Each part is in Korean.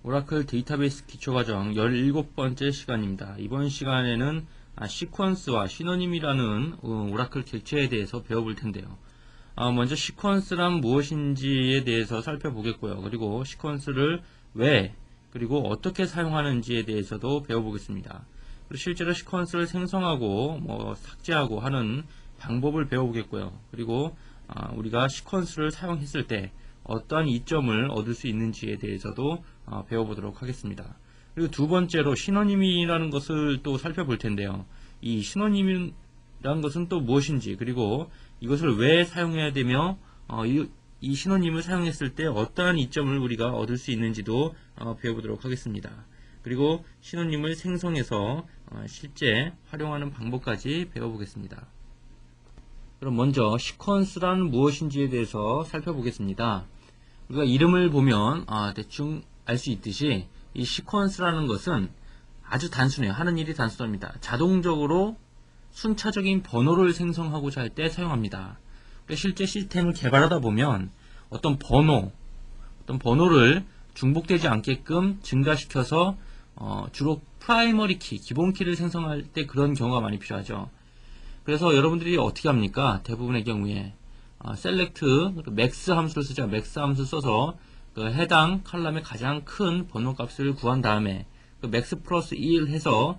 오라클 데이터베이스 기초과정 17번째 시간입니다. 이번 시간에는 시퀀스와 시노님이라는 오라클 객체에 대해서 배워볼 텐데요. 먼저 시퀀스란 무엇인지에 대해서 살펴보겠고요. 그리고 시퀀스를 왜 그리고 어떻게 사용하는지에 대해서도 배워보겠습니다. 그리고 실제로 시퀀스를 생성하고 삭제하고 하는 방법을 배워보겠고요. 그리고 우리가 시퀀스를 사용했을 때 어떠한 이점을 얻을 수 있는지에 대해서도 배워보도록 하겠습니다. 그리고 두 번째로 시노님이라는 것을 또 살펴볼 텐데요. 이 시노님이라는 것은 또 무엇인지, 그리고 이것을 왜 사용해야 되며 이 시노님을 사용했을 때 어떠한 이점을 우리가 얻을 수 있는지도 배워보도록 하겠습니다. 그리고 시노님을 생성해서 실제 활용하는 방법까지 배워보겠습니다. 그럼 먼저 시퀀스란 무엇인지에 대해서 살펴보겠습니다. 우리가 이름을 보면 대충 알 수 있듯이 이 시퀀스라는 것은 아주 단순해요. 하는 일이 단순합니다. 자동적으로 순차적인 번호를 생성하고자 할 때 사용합니다. 실제 시스템을 개발하다 보면 어떤 번호를 중복되지 않게끔 증가시켜서 주로 프라이머리 키, 기본 키를 생성할 때 그런 경우가 많이 필요하죠. 그래서 여러분들이 어떻게 합니까? 대부분의 경우에 select max 함수를 쓰죠. max 함수 써서 그 해당 칼럼의 가장 큰 번호 값을 구한 다음에 그 max 플러스 1 해서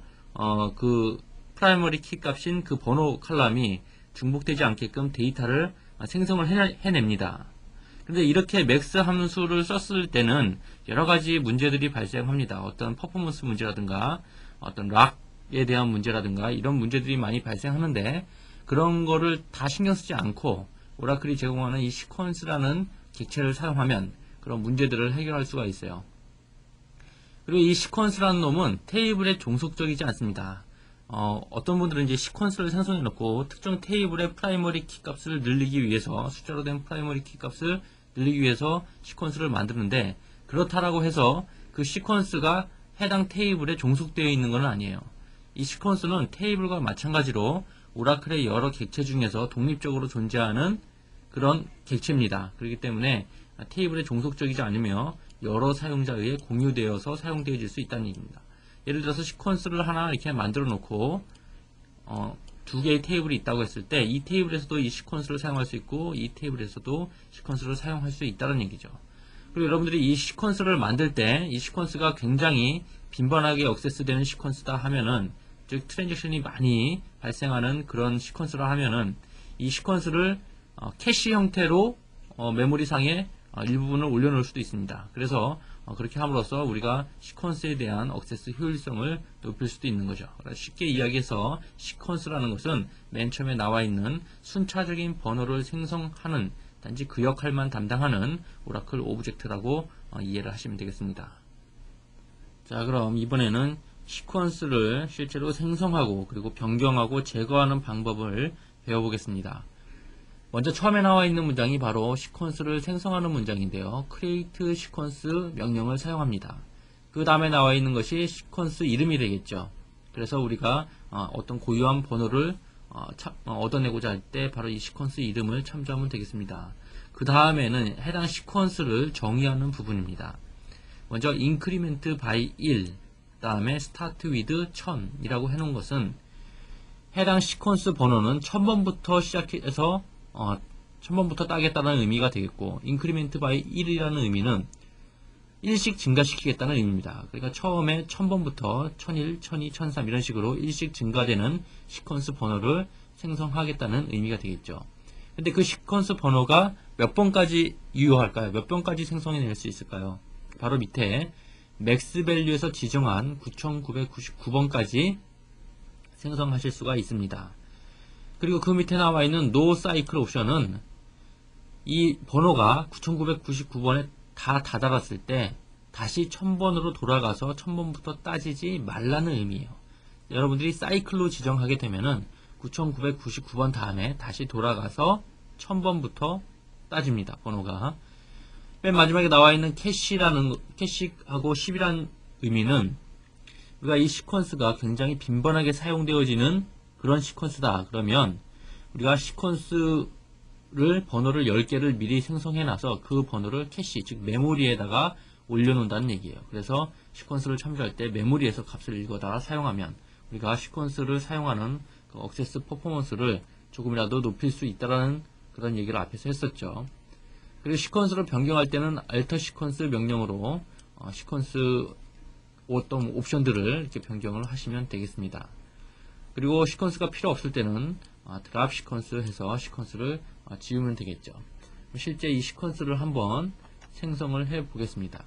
그 프라이머리 키 값인 그 번호 칼럼이 중복되지 않게끔 데이터를 생성을 해냅니다. 그런데 이렇게 max 함수를 썼을 때는 여러가지 문제들이 발생합니다. 어떤 퍼포먼스 문제라든가 어떤 락에 대한 문제라든가 이런 문제들이 많이 발생하는데, 그런 거를 다 신경 쓰지 않고 오라클이 제공하는 이 시퀀스라는 객체를 사용하면 그런 문제들을 해결할 수가 있어요. 그리고 이 시퀀스라는 놈은 테이블에 종속적이지 않습니다. 어떤 분들은 이제 시퀀스를 생성해 놓고 특정 테이블의 프라이머리 키 값을 늘리기 위해서, 숫자로 된 프라이머리 키 값을 늘리기 위해서 시퀀스를 만드는데, 그렇다라고 해서 그 시퀀스가 해당 테이블에 종속되어 있는 건 아니에요. 이 시퀀스는 테이블과 마찬가지로 오라클의 여러 객체 중에서 독립적으로 존재하는 그런 객체입니다. 그렇기 때문에 테이블에 종속적이지 않으며 여러 사용자에 의해 공유되어서 사용되어질 수 있다는 얘기입니다. 예를 들어서 시퀀스를 하나 이렇게 만들어 놓고 두 개의 테이블이 있다고 했을 때 이 테이블에서도 이 시퀀스를 사용할 수 있고 이 테이블에서도 시퀀스를 사용할 수 있다는 얘기죠. 그리고 여러분들이 이 시퀀스를 만들 때 이 시퀀스가 굉장히 빈번하게 액세스되는 시퀀스다 하면은, 즉 트랜잭션이 많이 발생하는 그런 시퀀스를 하면은 이 시퀀스를 캐시 형태로 메모리상에 일부분을 올려놓을 수도 있습니다. 그래서 그렇게 함으로써 우리가 시퀀스에 대한 액세스 효율성을 높일 수도 있는 거죠. 쉽게 이야기해서 시퀀스라는 것은 맨 처음에 나와 있는 순차적인 번호를 생성하는, 단지 그 역할만 담당하는 오라클 오브젝트라고 이해를 하시면 되겠습니다. 자, 그럼 이번에는 시퀀스를 실제로 생성하고 그리고 변경하고 제거하는 방법을 배워보겠습니다. 먼저 처음에 나와 있는 문장이 바로 시퀀스를 생성하는 문장인데요. create 시퀀스 명령을 사용합니다. 그 다음에 나와 있는 것이 시퀀스 이름이 되겠죠. 그래서 우리가 어떤 고유한 번호를 얻어내고자 할 때 바로 이 시퀀스 이름을 참조하면 되겠습니다. 그 다음에는 해당 시퀀스를 정의하는 부분입니다. 먼저 increment by 1, 그 다음에 start with 1000이라고 해놓은 것은 해당 시퀀스 번호는 1000번부터 시작해서 1000번부터 따겠다는 의미가 되겠고, increment by 1이라는 의미는 1씩 증가시키겠다는 의미입니다. 그러니까 처음에 1000번부터 1001, 1002, 1003 이런 식으로 1씩 증가되는 시퀀스 번호를 생성하겠다는 의미가 되겠죠. 근데 그 시퀀스 번호가 몇 번까지 유효할까요? 몇 번까지 생성해낼 수 있을까요? 바로 밑에 맥스 밸류에서 지정한 9999번까지 생성하실 수가 있습니다. 그리고 그 밑에 나와 있는 No Cycle 옵션은 이 번호가 9999번에 다 다다랐을 때 다시 1000번으로 돌아가서 1000번부터 따지지 말라는 의미예요. 여러분들이 사이클로 지정하게 되면은 9999번 다음에 다시 돌아가서 1000번부터 따집니다. 번호가. 맨 마지막에 나와 있는 캐시하고 10이라는 의미는 우리가 이 시퀀스가 굉장히 빈번하게 사용되어지는 그런 시퀀스다. 그러면 우리가 시퀀스를 번호를 10개를 미리 생성해 놔서 그 번호를 캐시, 즉 메모리에다가 올려놓는다는 얘기예요. 그래서 시퀀스를 참조할 때 메모리에서 값을 읽어다가 사용하면 우리가 시퀀스를 사용하는 그 액세스 퍼포먼스를 조금이라도 높일 수 있다라는 그런 얘기를 앞에서 했었죠. 그리고 시퀀스를 변경할 때는 alter 시퀀스 명령으로 시퀀스 어떤 옵션들을 이렇게 변경을 하시면 되겠습니다. 그리고 시퀀스가 필요 없을 때는 드랍 시퀀스 해서 시퀀스를 지우면 되겠죠. 실제 이 시퀀스를 한번 생성을 해 보겠습니다.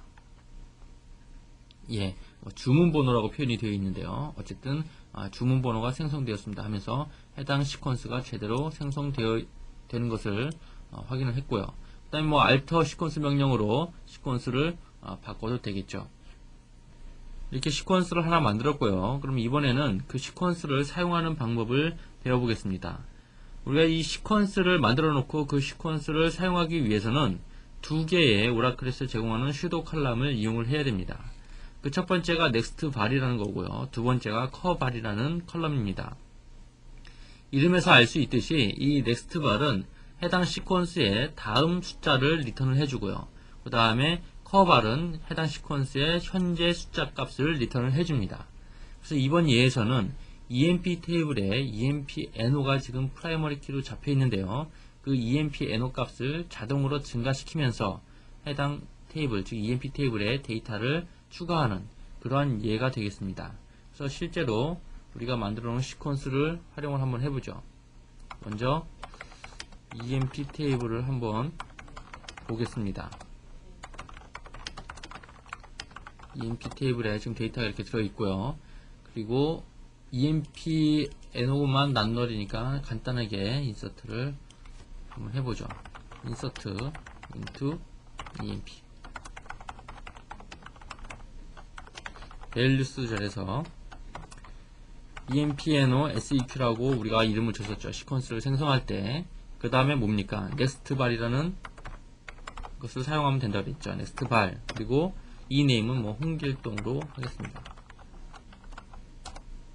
예, 주문 번호라고 표현이 되어 있는데요. 어쨌든 주문 번호가 생성되었습니다 하면서 해당 시퀀스가 제대로 생성되어 되는 것을 확인을 했고요. 그 다음에 alter 시퀀스 명령으로 시퀀스를 바꿔도 되겠죠. 이렇게 시퀀스를 하나 만들었고요. 그럼 이번에는 그 시퀀스를 사용하는 방법을 배워보겠습니다. 우리가 이 시퀀스를 만들어 놓고 그 시퀀스를 사용하기 위해서는 두 개의 오라클에서 제공하는 sudo 칼럼을 이용을 해야 됩니다. 그 첫 번째가 next var이라는 거고요. 두 번째가 cur var이라는 컬럼입니다. 이름에서 알 수 있듯이 이 next var은 해당 시퀀스의 다음 숫자를 리턴을 해주고요. 그 다음에 cur var은 해당 시퀀스의 현재 숫자 값을 리턴을 해줍니다. 그래서 이번 예에서는 emp 테이블에 emp no 가 지금 프라이머리 키로 잡혀 있는데요. 그 emp no 값을 자동으로 증가시키면서 해당 테이블, 즉 emp 테이블에 데이터를 추가하는 그러한 예가 되겠습니다. 그래서 실제로 우리가 만들어 놓은 시퀀스를 활용을 한번 해보죠. 먼저 emp 테이블을 한번 보겠습니다. emp 테이블에 지금 데이터가 이렇게 들어있고요. 그리고 emp no만 낱널이니까 간단하게 인서트를 한번 해보죠. insert into emp values 절에서 emp no seq라고 우리가 이름을 줬었죠. 시퀀스를 생성할 때. 그 다음에 뭡니까? next var이라는 것을 사용하면 된다고 그랬죠. next var. 그리고 이 네임은 홍길동으로 하겠습니다.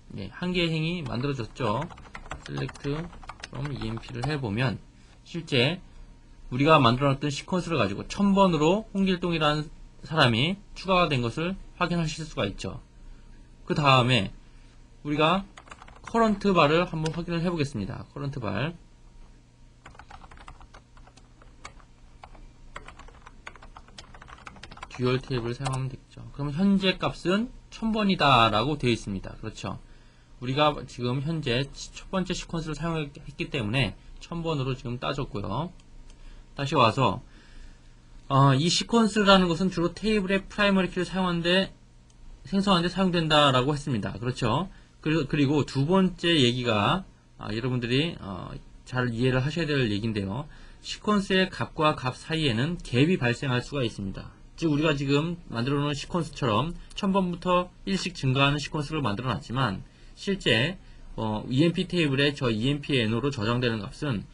네, 한 개의 행이 만들어졌죠. select from emp를 해보면 실제 우리가 만들어놨던 시퀀스를 가지고 1000번으로 홍길동이라는 사람이 추가가 된 것을 확인하실 수가 있죠. 그 다음에 우리가 current var을 한번 확인을 해보겠습니다. current var 듀얼 테이블을 사용하면 되겠죠. 그럼 현재 값은 1000번이다 라고 되어 있습니다. 그렇죠. 우리가 지금 현재 첫 번째 시퀀스를 사용했기 때문에 1000번으로 지금 따졌고요. 다시 와서 이 시퀀스라는 것은 주로 테이블의 프라이머리 키를 생성하는데 사용된다라고 했습니다. 그렇죠. 그리고 두 번째 얘기가 여러분들이 잘 이해를 하셔야 될 얘기인데요. 시퀀스의 값과 값 사이에는 갭이 발생할 수가 있습니다. 즉 우리가 지금 만들어 놓은 시퀀스처럼 1000번부터 1씩 증가하는 시퀀스를 만들어 놨지만 실제 emp 테이블에 저 emp no로 저장되는 값은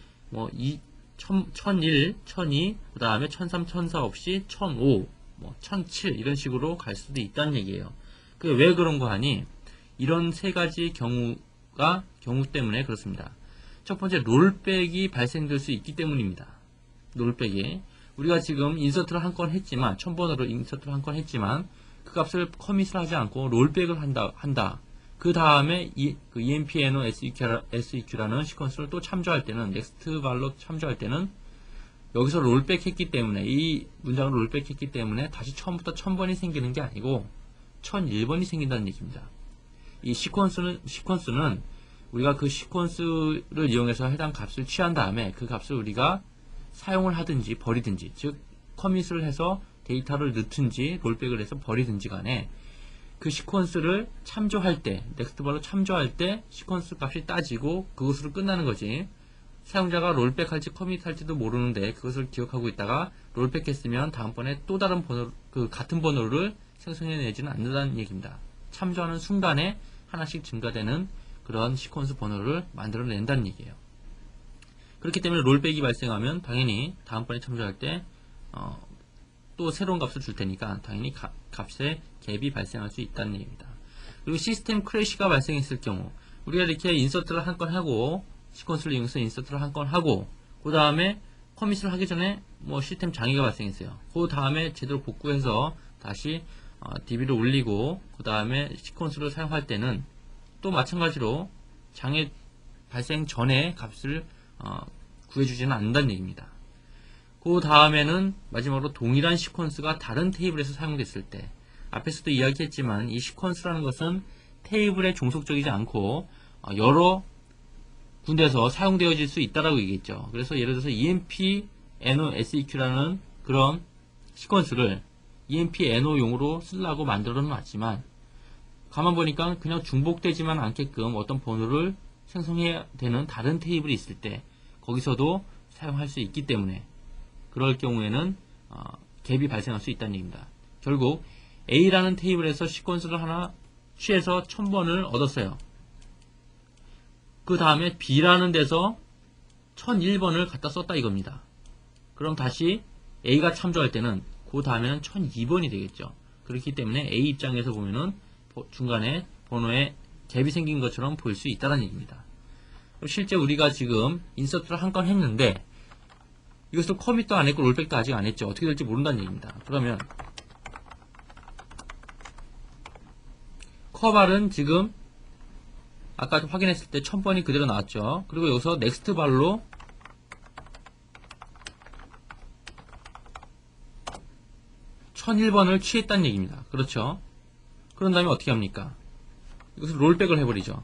1001, 1002, 그 다음에 1003, 1004 없이 1005, 1007 이런 식으로 갈 수도 있다는 얘기예요. 그게 왜 그런 거 하니? 이런 세 가지 경우 때문에 그렇습니다. 첫 번째, 롤백이 발생될 수 있기 때문입니다. 롤백이. 우리가 지금 인서트를 한 건 했지만, 1000번으로 인서트를 한 건 했지만, 그 값을 커밋을 하지 않고 롤백을 한다. 그 다음에 그 emp no seq라는 시퀀스를 또 참조할 때는, next var로 참조할 때는, 여기서 롤백 했기 때문에, 이 문장을 롤백 했기 때문에 다시 처음부터 1000번이 생기는 게 아니고, 1001번이 생긴다는 얘기입니다. 이 시퀀스는 우리가 그 시퀀스를 이용해서 해당 값을 취한 다음에 그 값을 우리가 사용을 하든지 버리든지, 즉 커밋을 해서 데이터를 넣든지 롤백을 해서 버리든지 간에 그 시퀀스를 참조할 때, 넥스트바로 참조할 때 시퀀스 값이 따지고 그것으로 끝나는 거지. 사용자가 롤백 할지 커밋 할지도 모르는데 그것을 기억하고 있다가 롤백 했으면 다음번에 또 다른 번호, 그 같은 번호를 생성해내지는 않는다는 얘기입니다. 참조하는 순간에 하나씩 증가되는 그런 시퀀스 번호를 만들어낸다는 얘기예요. 그렇기 때문에 롤백이 발생하면 당연히 다음번에 참조할 때 또 새로운 값을 줄 테니까 당연히 값에 갭이 발생할 수 있다는 얘기입니다. 그리고 시스템 크래시가 발생했을 경우 우리가 이렇게 인서트를 한 건 하고 시퀀스를 이용해서 인서트를 한 건 하고 그 다음에 커밋을 하기 전에 시스템 장애가 발생했어요. 그 다음에 제대로 복구해서 다시 DB를 올리고 그 다음에 시퀀스를 사용할 때는 또 마찬가지로 장애 발생 전에 값을 구해주지는 않는다는 얘기입니다. 그 다음에는 마지막으로 동일한 시퀀스가 다른 테이블에서 사용됐을 때, 앞에서도 이야기했지만 이 시퀀스라는 것은 테이블에 종속적이지 않고 여러 군데에서 사용되어질 수 있다라고 얘기했죠. 그래서 예를 들어서 EMP NO SEQ라는 그런 시퀀스를 EMP NO용으로 쓰려고 만들어 놨지만 가만 보니까 그냥 중복되지만 않게끔 어떤 번호를 생성해야 되는 다른 테이블이 있을 때 거기서도 사용할 수 있기 때문에 그럴 경우에는 갭이 발생할 수 있다는 얘기입니다. 결국 A라는 테이블에서 시퀀스를 하나 취해서 1000번을 얻었어요. 그 다음에 B라는 데서 1001번을 갖다 썼다 이겁니다. 그럼 다시 A가 참조할 때는 그 다음에는 1002번이 되겠죠. 그렇기 때문에 A 입장에서 보면은 중간에 번호에 갭이 생긴 것처럼 보일 수 있다는 얘기입니다. 실제 우리가 지금 인서트를 한 건 했는데 이것을 커밋도 안 했고 롤백도 아직 안 했죠. 어떻게 될지 모른다는 얘기입니다. 그러면 커발은 지금 아까 확인했을 때 1000번이 그대로 나왔죠. 그리고 여기서 넥스트 발로 (1001번을) 취했다는 얘기입니다. 그렇죠? 그런 다음에 어떻게 합니까? 이것을 롤백을 해버리죠.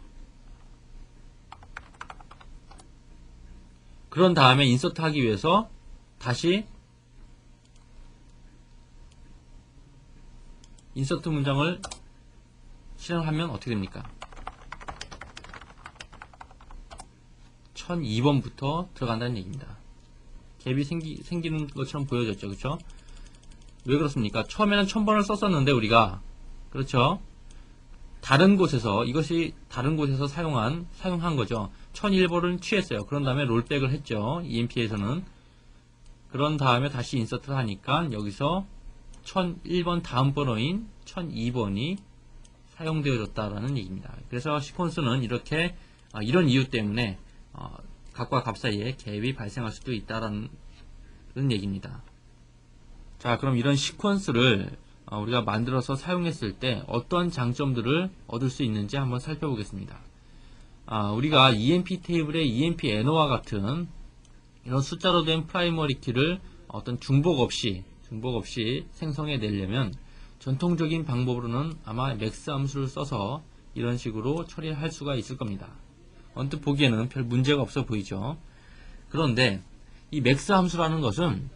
그런 다음에 인서트 하기 위해서 다시 인서트 문장을 실행하면 어떻게 됩니까? 1002번부터 들어간다는 얘기입니다. 갭이 생기는 것처럼 보여졌죠. 그렇죠? 왜 그렇습니까? 처음에는 1000번을 썼었는데 우리가 그렇죠? 다른 곳에서 이것이 다른 곳에서 사용한 거죠. 1001번을 취했어요. 그런 다음에 롤백을 했죠. EMP에서는. 그런 다음에 다시 인서트를 하니까 여기서 1001번 다음 번호인 1002번이 사용되어졌다라는 얘기입니다. 그래서 시퀀스는 이렇게 이런 이유 때문에 값과 값 사이에 갭이 발생할 수도 있다라는 얘기입니다. 자, 그럼 이런 시퀀스를 우리가 만들어서 사용했을 때 어떤 장점들을 얻을 수 있는지 한번 살펴보겠습니다. 우리가 EMP 테이블에 EMP NO와 같은 이런 숫자로 된 프라이머리 키를 어떤 중복 없이 생성해 내려면 전통적인 방법으로는 아마 맥스 함수를 써서 이런 식으로 처리할 수가 있을 겁니다. 언뜻 보기에는 별 문제가 없어 보이죠. 그런데 이 맥스 함수라는 것은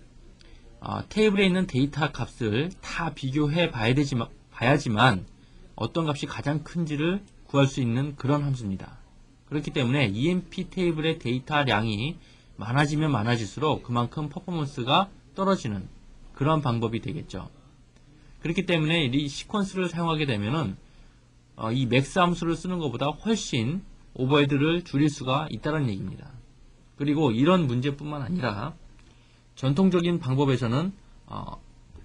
테이블에 있는 데이터 값을 다 비교해 봐야지만 어떤 값이 가장 큰지를 구할 수 있는 그런 함수입니다. 그렇기 때문에 EMP 테이블의 데이터량이 많아지면 많아질수록 그만큼 퍼포먼스가 떨어지는 그런 방법이 되겠죠. 그렇기 때문에 이 시퀀스를 사용하게 되면은 이 맥스 함수를 쓰는 것보다 훨씬 오버헤드를 줄일 수가 있다는 얘기입니다. 그리고 이런 문제뿐만 아니라 전통적인 방법에서는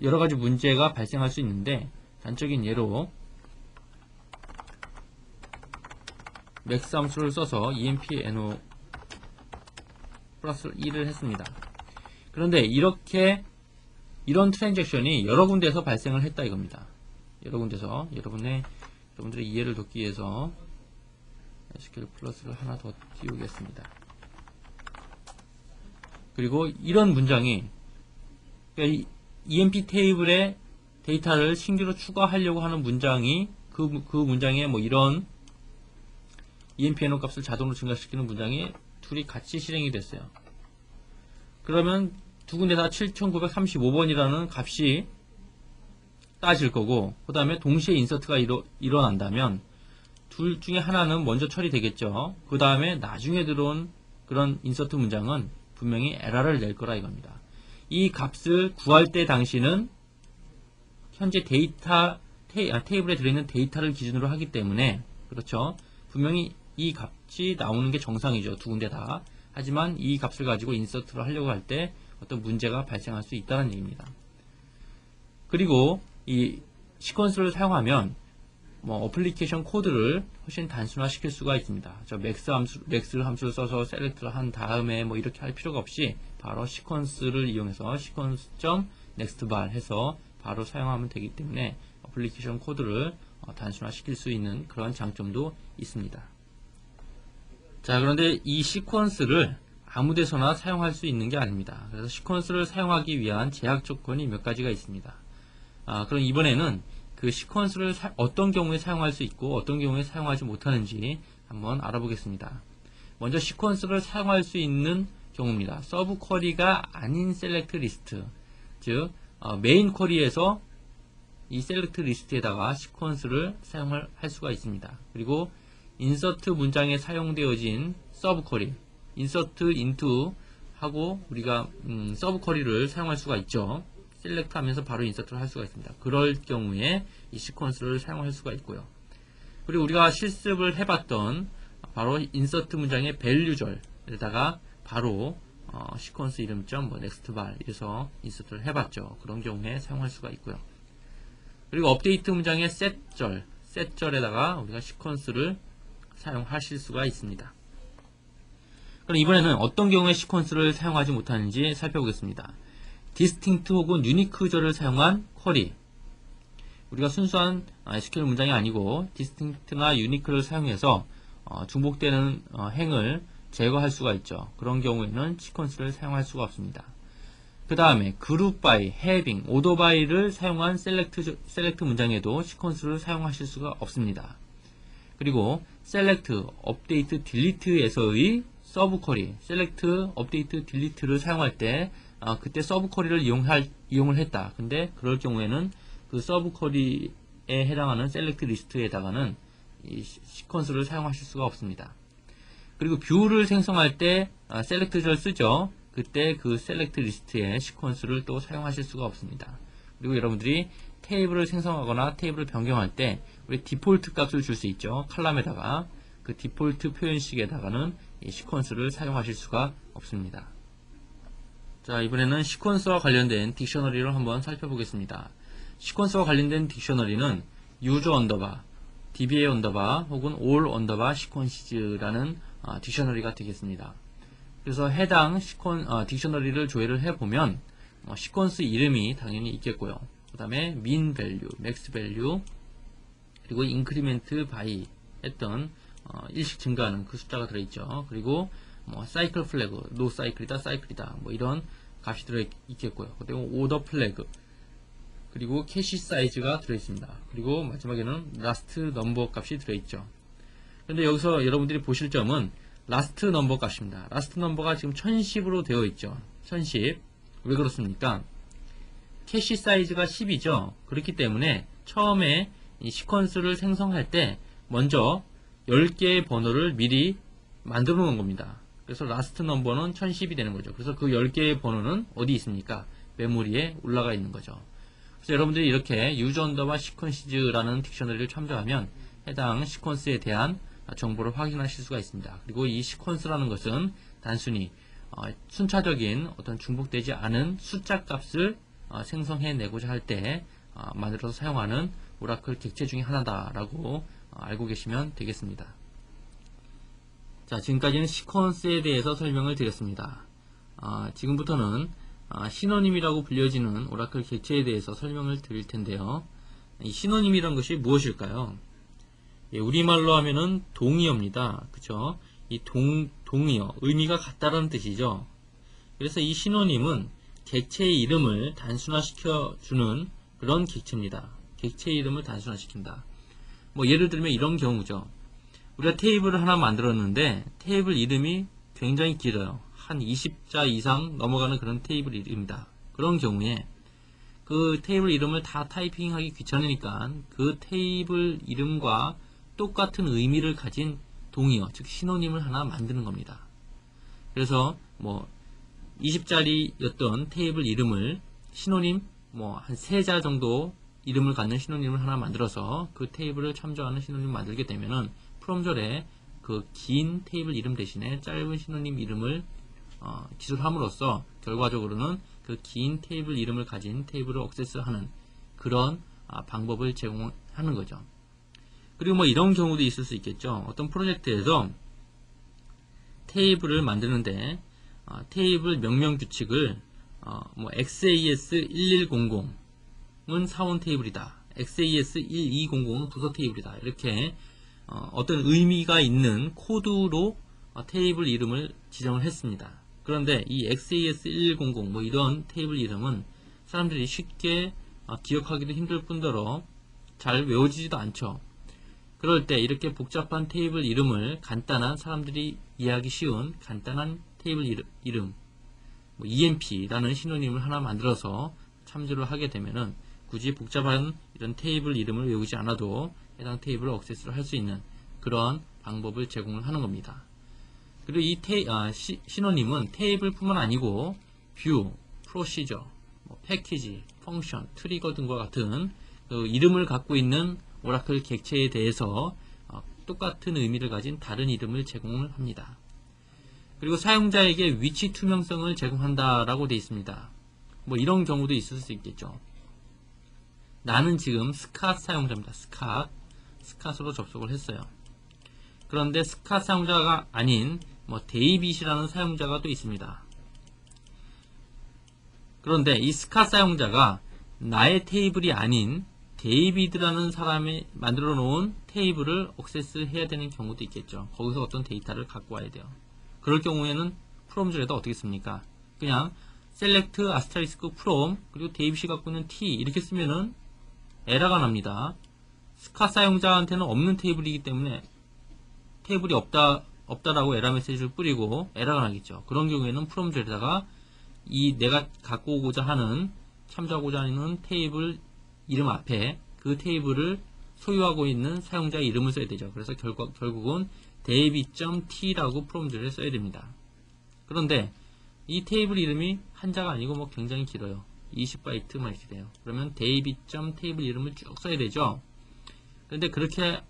여러가지 문제가 발생할 수 있는데 단적인 예로 맥스 함수를 써서 EMP NO 플러스 1을 했습니다. 그런데 이런 트랜잭션이 여러 군데에서 발생을 했다 이겁니다. 여러 군데서 여러분들의 이해를 돕기 위해서 SQL 플러스를 하나 더 띄우겠습니다. 그리고 이런 문장이 그러니까 EMP 테이블에 데이터를 신규로 추가하려고 하는 문장이 그 문장에 뭐 이런 EMP NO 값을 자동으로 증가시키는 문장이 둘이 같이 실행이 됐어요. 그러면 두 군데 다 7935번이라는 값이 따질 거고 그 다음에 동시에 인서트가 일어난다면 둘 중에 하나는 먼저 처리되겠죠. 그 다음에 나중에 들어온 그런 인서트 문장은 분명히 에러를 낼 거라 이겁니다. 이 값을 구할 때 당시는 현재 테이블에 들어있는 데이터를 기준으로 하기 때문에 그렇죠. 분명히 이 값이 나오는 게 정상이죠. 두 군데 다. 하지만 이 값을 가지고 인서트를 하려고 할 때 어떤 문제가 발생할 수 있다는 얘기입니다. 그리고 이 시퀀스를 사용하면 어플리케이션 코드를 훨씬 단순화 시킬 수가 있습니다. 맥스 함수를 써서 셀렉트를 한 다음에 이렇게 할 필요가 없이 바로 시퀀스를 이용해서 시퀀스.nextvar 해서 바로 사용하면 되기 때문에 어플리케이션 코드를 단순화시킬 수 있는 그런 장점도 있습니다. 자, 그런데 이 시퀀스를 아무데서나 사용할 수 있는 게 아닙니다. 그래서 시퀀스를 사용하기 위한 제약 조건이 몇 가지가 있습니다. 그럼 이번에는 그 시퀀스를 어떤 경우에 사용할 수 있고 어떤 경우에 사용하지 못하는지 한번 알아보겠습니다. 먼저 시퀀스를 사용할 수 있는 경우입니다. 서브 쿼리가 아닌 셀렉트 리스트, 즉 메인 쿼리에서 이 셀렉트 리스트에다가 시퀀스를 사용할 수가 있습니다. 그리고 인서트 문장에 사용되어진 서브 쿼리, 인서트 인투 하고 우리가 서브 쿼리를 사용할 수가 있죠. 셀렉트 하면서 바로 인서트를 할 수가 있습니다. 그럴 경우에 이 시퀀스를 사용할 수가 있고요. 그리고 우리가 실습을 해봤던 바로 인서트 문장의 밸류절에다가 바로 시퀀스 이름점 넥스트 발 이래서 인서트를 해봤죠. 그런 경우에 사용할 수가 있고요. 그리고 업데이트 문장의 셋절에다가 우리가 시퀀스를 사용하실 수가 있습니다. 그럼 이번에는 어떤 경우에 시퀀스를 사용하지 못하는지 살펴보겠습니다. 디스팅트 혹은 유니크절을 사용한 쿼리, 우리가 순수한 SQL 문장이 아니고 디스팅트나 유니크를 사용해서 중복되는 행을 제거할 수가 있죠. 그런 경우에는 시퀀스를 사용할 수가 없습니다. 그 다음에 그룹 바이, 해빙, 오더 바이를 사용한 셀렉트 문장에도 시퀀스를 사용하실 수가 없습니다. 그리고 셀렉트, 업데이트, 딜리트에서의 서브 쿼리, 셀렉트, 업데이트, 딜리트를 사용할 때 그때 서브 쿼리를 이용을 했다. 근데 그럴 경우에는 그 서브 쿼리에 해당하는 셀렉트 리스트에다가는 이 시퀀스를 사용하실 수가 없습니다. 그리고 뷰를 생성할 때 셀렉트를 쓰죠. 그때 그 셀렉트 리스트에 시퀀스를 또 사용하실 수가 없습니다. 그리고 여러분들이 테이블을 생성하거나 테이블을 변경할 때 우리 디폴트 값을 줄 수 있죠. 칼럼에다가 그 디폴트 표현식에다가는 이 시퀀스를 사용하실 수가 없습니다. 자, 이번에는 시퀀스와 관련된 딕셔너리를 한번 살펴보겠습니다. 시퀀스와 관련된 딕셔너리는 유저 언더바, dba 언더바 혹은 all 언더바 시퀀시즈라는 딕셔너리가 되겠습니다. 그래서 해당 딕셔너리를 조회를 해보면 시퀀스 이름이 당연히 있겠고요. 그 다음에 min value, max value, 그리고 increment by 했던 일씩 증가하는 그 숫자가 들어있죠. 그리고 사이클 플래그, 노 사이클이다, 사이클이다, 이런 값이 들어있겠고요. 그리고 오더 플래그, 그리고 캐시 사이즈가 들어있습니다. 그리고 마지막에는 라스트 넘버 값이 들어있죠. 그런데 여기서 여러분들이 보실 점은 라스트 넘버 값입니다. 라스트 넘버가 지금 1010으로 되어 있죠. 1010. 왜 그렇습니까? 캐시 사이즈가 10이죠. 그렇기 때문에 처음에 이 시퀀스를 생성할 때 먼저 10개의 번호를 미리 만들어 놓은 겁니다. 그래서 라스트 넘버는 1010이 되는 거죠. 그래서 그 10개의 번호는 어디 있습니까? 메모리에 올라가 있는 거죠. 그래서 여러분들이 이렇게 유저 언더바 시퀀시즈라는 딕셔너리를 참조하면 해당 시퀀스에 대한 정보를 확인하실 수가 있습니다. 그리고 이 시퀀스라는 것은 단순히 순차적인 어떤 중복되지 않은 숫자 값을 생성해내고자 할 때 만들어서 사용하는 오라클 객체 중에 하나다라고 알고 계시면 되겠습니다. 자, 지금까지는 시퀀스에 대해서 설명을 드렸습니다. 지금부터는 시노님이라고 불려지는 오라클 객체에 대해서 설명을 드릴 텐데요. 이 시노님이란 것이 무엇일까요? 예, 우리말로 하면은 동의어입니다. 그쵸? 이 동의어, 의미가 같다라는 뜻이죠. 그래서 이 시노님은 객체의 이름을 단순화시켜주는 그런 객체입니다. 객체의 이름을 단순화시킨다. 예를 들면 이런 경우죠. 우리가 테이블을 하나 만들었는데 테이블 이름이 굉장히 길어요. 한 20자 이상 넘어가는 그런 테이블 이름입니다. 그런 경우에 그 테이블 이름을 다 타이핑하기 귀찮으니까 그 테이블 이름과 똑같은 의미를 가진 동의어, 즉 시노님을 하나 만드는 겁니다. 그래서 20자리였던 테이블 이름을 시노님 한 3자 정도 이름을 갖는 시노님을 하나 만들어서 그 테이블을 참조하는 시노님을 만들게 되면은 프롬절에 그 긴 테이블 이름 대신에 짧은 시노님 이름을 기술함으로써 결과적으로는 그 긴 테이블 이름을 가진 테이블을 액세스하는 그런 방법을 제공하는 거죠. 그리고 이런 경우도 있을 수 있겠죠. 어떤 프로젝트에서 테이블을 만드는데 테이블 명령 규칙을 XAS1100 사원 테이블이다. XAS1200은 부서 테이블이다. 이렇게 어떤 의미가 있는 코드로 테이블 이름을 지정을 했습니다. 그런데 이 XAS1100 뭐 이런 테이블 이름은 사람들이 쉽게 기억하기도 힘들 뿐더러 잘 외워지지도 않죠. 그럴 때 이렇게 복잡한 테이블 이름을 간단한 사람들이 이해하기 쉬운 간단한 테이블 이름 뭐 EMP라는 시노님을 하나 만들어서 참조를 하게 되면은 굳이 복잡한 이런 테이블 이름을 외우지 않아도 해당 테이블을 액세스를 할 수 있는 그런 방법을 제공을 하는 겁니다. 그리고 이 시노님은 테이블뿐만 아니고 뷰, 프로시저, 패키지, 펑션, 트리거 등과 같은 그 이름을 갖고 있는 오라클 객체에 대해서 똑같은 의미를 가진 다른 이름을 제공을 합니다. 그리고 사용자에게 위치 투명성을 제공한다라고 되어 있습니다. 뭐 이런 경우도 있을 수 있겠죠. 나는 지금 스캇 사용자입니다. 스캇으로 접속을 했어요. 그런데 스캇 사용자가 아닌 데이빗이라는 사용자가 또 있습니다. 그런데 이 스캇 사용자가 나의 테이블이 아닌 데이비드라는 사람이 만들어 놓은 테이블을 액세스해야 되는 경우도 있겠죠. 거기서 어떤 데이터를 갖고 와야 돼요. 그럴 경우에는 프롬즈에다 어떻게 씁니까? 그냥 select asterisk from 그리고 데이빗이 갖고 있는 t 이렇게 쓰면은 에러가 납니다. 스캇 사용자한테는 없는 테이블이기 때문에 테이블이 없다라고 에러 메시지를 뿌리고 에러가 나겠죠. 그런 경우에는 프롬즈에다가 이 내가 갖고 오고자 하는 참조하고자 하는 테이블 이름 앞에 그 테이블을 소유하고 있는 사용자의 이름을 써야 되죠. 그래서 결국은 david.t라고 프롬즈를 써야 됩니다. 그런데 이 테이블 이름이 한자가 아니고 굉장히 길어요. 20바이트만 이렇게 돼요. 그러면 david.table 이름을 쭉 써야 되죠. 그런데 그렇게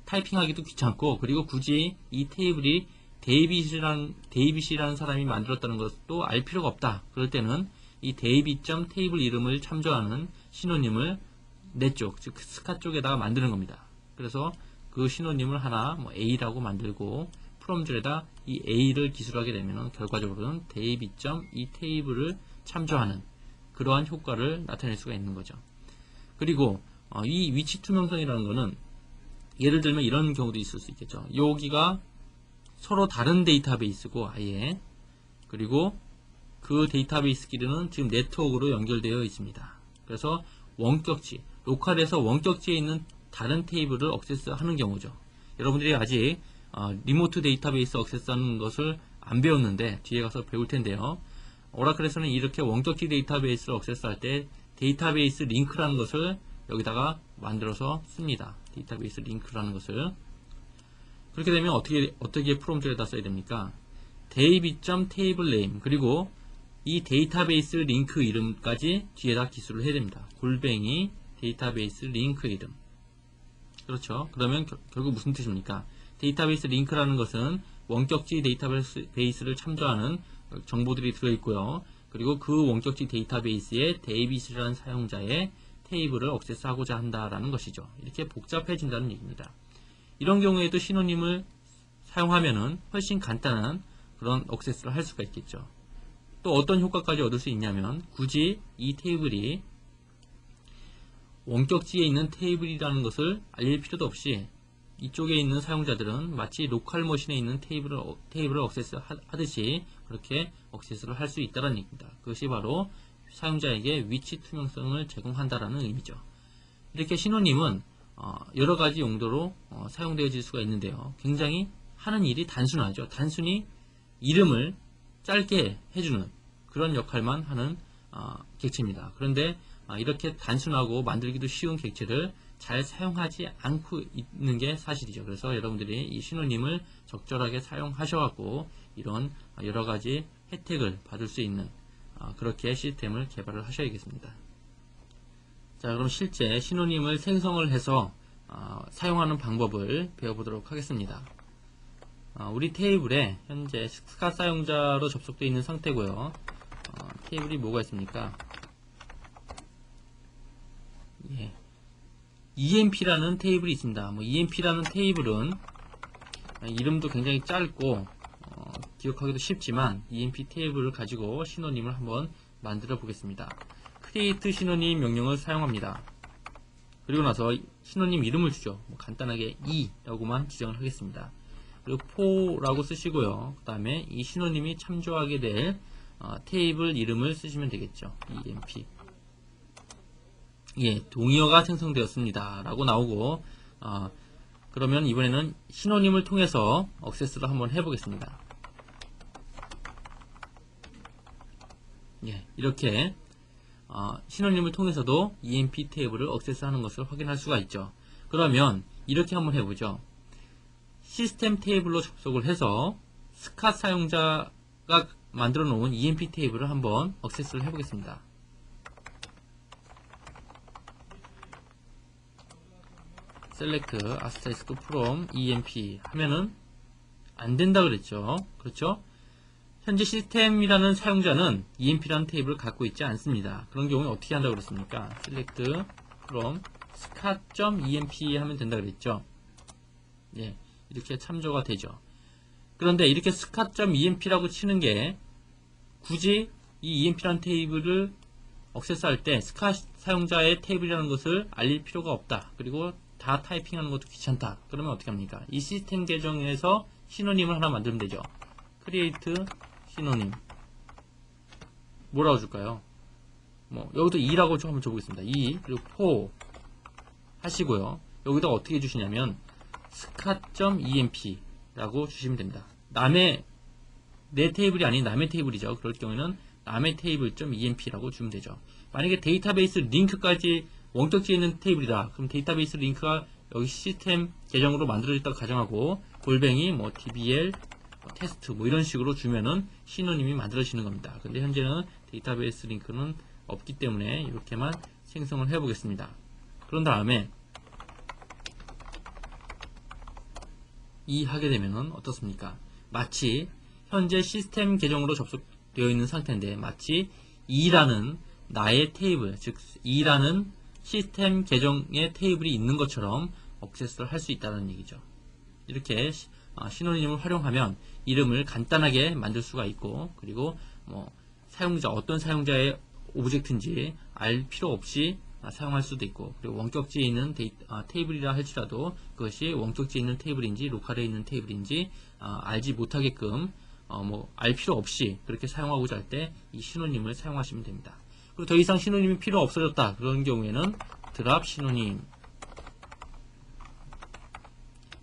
타이핑하기도 귀찮고 그리고 굳이 이 테이블이 데이빗이라는 사람이 만들었다는 것도 알 필요가 없다. 그럴 때는 이 david.table 이름을 참조하는 신호님을 내 쪽, 즉 스캇 쪽에다가 만드는 겁니다. 그래서 그 신호님을 하나 A라고 만들고 프롬즈에다 이 A를 기술하게 되면 결과적으로는 david.etable을 참조하는 그러한 효과를 나타낼 수가 있는 거죠. 그리고 이 위치 투명성이라는 거는 예를 들면 이런 경우도 있을 수 있겠죠. 여기가 서로 다른 데이터베이스고 아예 그리고 그 데이터베이스끼리는 지금 네트워크로 연결되어 있습니다. 그래서 원격지, 로컬에서 원격지에 있는 다른 테이블을 액세스하는 경우죠. 여러분들이 아직 리모트 데이터베이스 액세스하는 것을 안 배웠는데 뒤에 가서 배울 텐데요. 오라클에서는 이렇게 원격지 데이터베이스를 액세스할 때 데이터베이스 링크라는 것을 여기다가 만들어서 씁니다. 데이터베이스 링크라는 것을. 그렇게 되면 어떻게 프롬즈에다 써야 됩니까? david.table name 그리고 이 데이터베이스 링크 이름까지 뒤에다 기술을 해야 됩니다. 골뱅이 데이터베이스 링크 이름. 그렇죠. 그러면 결국 무슨 뜻입니까? 데이터베이스 링크라는 것은 원격지 데이터베이스를 참조하는 정보들이 들어있고요. 그리고 그 원격지 데이터베이스에 데이빗이라는 사용자의 테이블을 액세스하고자 한다라는 것이죠. 이렇게 복잡해진다는 얘기입니다. 이런 경우에도 신호님을 사용하면은 훨씬 간단한 그런 액세스를 할 수가 있겠죠. 또 어떤 효과까지 얻을 수 있냐면 굳이 이 테이블이 원격지에 있는 테이블이라는 것을 알릴 필요도 없이 이쪽에 있는 사용자들은 마치 로컬 머신에 있는 테이블을 액세스 하듯이 그렇게 액세스를 할 수 있다는 얘기입니다. 그것이 바로 사용자에게 위치 투명성을 제공한다라는 의미죠. 이렇게 신호님은 여러 가지 용도로 사용되어질 수가 있는데요. 굉장히 하는 일이 단순하죠. 단순히 이름을 짧게 해주는 그런 역할만 하는 객체입니다. 그런데 이렇게 단순하고 만들기도 쉬운 객체를 잘 사용하지 않고 있는 게 사실이죠. 그래서 여러분들이 이 신호님을 적절하게 사용하셔갖고 이런 여러가지 혜택을 받을 수 있는 그렇게 시스템을 개발을 하셔야겠습니다. 자, 그럼 실제 신호님을 생성을 해서 사용하는 방법을 배워보도록 하겠습니다. 우리 테이블에 현재 스캇 사용자로 접속되어 있는 상태고요. 테이블이 뭐가 있습니까? 예. EMP라는 테이블이 있습니다. EMP라는 테이블은 이름도 굉장히 짧고 기억하기도 쉽지만 EMP 테이블을 가지고 신호님을 한번 만들어 보겠습니다. create 신호님 명령을 사용합니다. 그리고 나서 신호님 이름을 주죠. 간단하게 E라고만 지정을 하겠습니다. 그리고 for라고 쓰시고요. 그 다음에 이 신호님이 참조하게 될 테이블 이름을 쓰시면 되겠죠. emp. 예, 동의어가 생성되었습니다. 라고 나오고, 그러면 이번에는 신호님을 통해서 액세스를 한번 해보겠습니다. 예, 이렇게 신호님을 통해서도 emp 테이블을 액세스하는 것을 확인할 수가 있죠. 그러면 이렇게 한번 해보죠. 시스템 테이블로 접속을 해서 스카 사용자가 만들어 놓은 emp 테이블을 한번 액세스를 해보겠습니다. select asterisk from emp 하면은 안 된다 그랬죠. 그렇죠? 현재 시스템이라는 사용자는 emp라는 테이블을 갖고 있지 않습니다. 그런 경우에 어떻게 한다고 그랬습니까? select from scat.emp 하면 된다 그랬죠. 예, 이렇게 참조가 되죠. 그런데 이렇게 scat.emp라고 치는 게 굳이 이 emp라는 테이블을 액세스할 때 scat 사용자의 테이블이라는 것을 알릴 필요가 없다. 그리고 다 타이핑하는 것도 귀찮다. 그러면 어떻게 합니까? 이 시스템 계정에서 신호님을 하나 만들면 되죠. create 신호님 뭐라고 줄까요? 여기도 2라고 좀 한번 줘보겠습니다. 2 그리고 4 하시고요. 여기다 어떻게 주시냐면 scat.emp 라고 주시면 됩니다. 내 테이블이 아닌 남의 테이블이죠. 그럴 경우에는 남의 테이블.emp 라고 주면 되죠. 만약에 데이터베이스 링크까지 원격지에 있는 테이블이다. 그럼 데이터베이스 링크가 여기 시스템 계정으로 만들어졌다고 가정하고 골뱅이 dbl 테스트 이런 식으로 주면은 신호님이 만들어지는 겁니다. 근데 현재는 데이터베이스 링크는 없기 때문에 이렇게만 생성을 해 보겠습니다. 그런 다음에 하게 되면은 어떻습니까? 마치 현재 시스템 계정으로 접속되어 있는 상태인데 마치 2라는 나의 테이블, 즉 2라는 시스템 계정의 테이블이 있는 것처럼 액세스를 할 수 있다는 얘기죠. 이렇게 신호님을 활용하면 이름을 간단하게 만들 수가 있고, 그리고 어떤 사용자의 오브젝트인지 알 필요 없이 사용할 수도 있고, 그리고 원격지에 있는 테이블이라 할지라도 그것이 원격지에 있는 테이블인지 로컬에 있는 테이블인지 알지 못하게끔 알 필요 없이 그렇게 사용하고자 할 때 이 신호님을 사용하시면 됩니다. 그리고 더 이상 신호님이 필요 없어졌다 그런 경우에는 드랍 신호님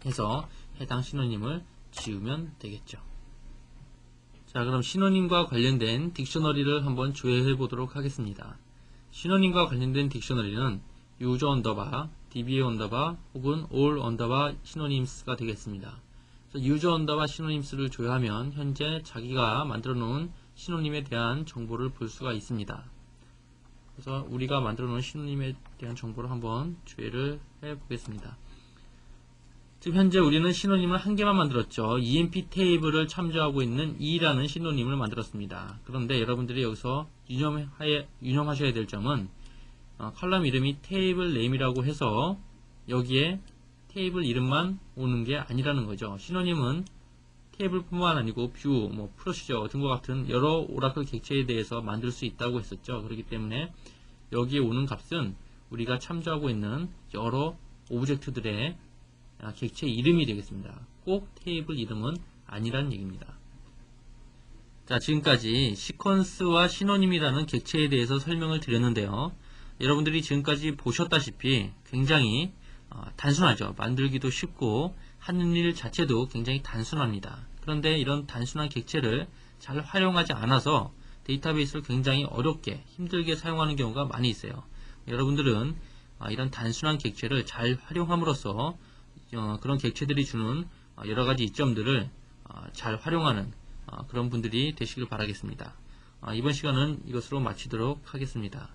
해서 해당 신호님을 지우면 되겠죠. 자, 그럼 신호님과 관련된 딕셔너리를 한번 조회해 보도록 하겠습니다. 신호님과 관련된 딕셔너리는 user 언더바, dba 언더바 혹은 all 언더바 신호님스가 되겠습니다. user 언더바 신호님스를 조회하면 현재 자기가 만들어 놓은 신호님에 대한 정보를 볼 수가 있습니다. 그래서 우리가 만들어 놓은 신호님에 대한 정보를 한번 조회를 해 보겠습니다. 지금 현재 우리는 신호님을 한 개만 만들었죠. emp 테이블을 참조하고 있는 E라는 신호님을 만들었습니다. 그런데 여러분들이 여기서 유념하셔야 될 점은 컬럼 이름이 테이블 네임이라고 해서 여기에 테이블 이름만 오는 게 아니라는 거죠. 신호님은 테이블뿐만 아니고 뷰, 프로시저 등과 같은 여러 오라클 객체에 대해서 만들 수 있다고 했었죠. 그렇기 때문에 여기에 오는 값은 우리가 참조하고 있는 여러 오브젝트들의 객체 이름이 되겠습니다. 꼭 테이블 이름은 아니라는 얘기입니다. 자, 지금까지 시퀀스와 신호님이라는 객체에 대해서 설명을 드렸는데요. 여러분들이 지금까지 보셨다시피 굉장히 단순하죠. 만들기도 쉽고 하는 일 자체도 굉장히 단순합니다. 그런데 이런 단순한 객체를 잘 활용하지 않아서 데이터베이스를 굉장히 어렵게 힘들게 사용하는 경우가 많이 있어요. 여러분들은 이런 단순한 객체를 잘 활용함으로써 그런 객체들이 주는 여러가지 이점들을 잘 활용하는 그런 분들이 되시길 바라겠습니다. 이번 시간은 이것으로 마치도록 하겠습니다.